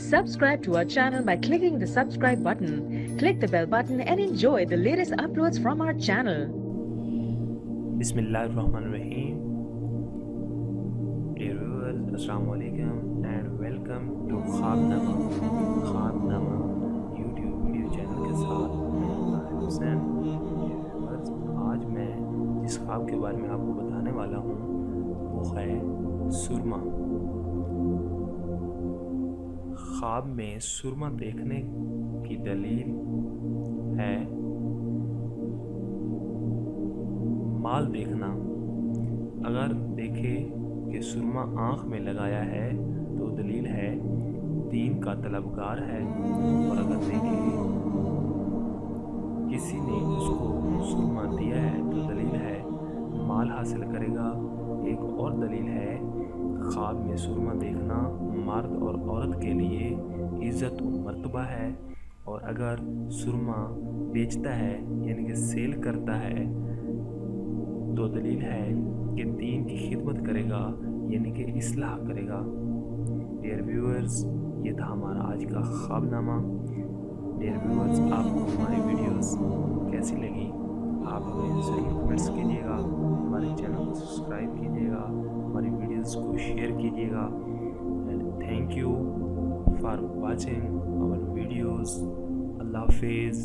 Subscribe to our channel by clicking the subscribe button. Click the bell button and enjoy the latest uploads from our channel. Bismillahirrahmanirrahim. Dear viewers, Assalamu alaikum and welcome to ख्वाबनामा YouTube video channel के साथ मैं Tariq Hussain. viewers, आज मैं जिस ख्वाब के बारे में आपको बताने वाला हूँ वो है सुरमा। ख्वाब में सुरमा देखने की दलील है माल देखना। अगर देखे कि सुरमा आँख में लगाया है तो दलील है दीन का तलबगार है, और अगर देखे किसी ने उसको सुरमा दिया है तो दलील है माल हासिल करेगा। एक और दलील है ख्वाब में सुरमा देखना मर्द और औरत के लिए इज़्ज़त व मर्तबा है, और अगर सुरमा बेचता है यानी कि सेल करता है तो दलील है कि दीन की खिदमत करेगा यानी कि इस्लाह करेगा। डियर व्यूअर्स, ये था हमारा आज का ख्वाबनामा। डियर व्यूअर्स, आपको हमारी वीडियोस कैसी लगी आप हमें ज़रूर कमेंट्स कीजिएगा, हमारे चैनल को सब्सक्राइब कीजिएगा, हमारी वीडियोस को शेयर कीजिएगा। And thank you for watching our videos. अल्लाह हाफिज़।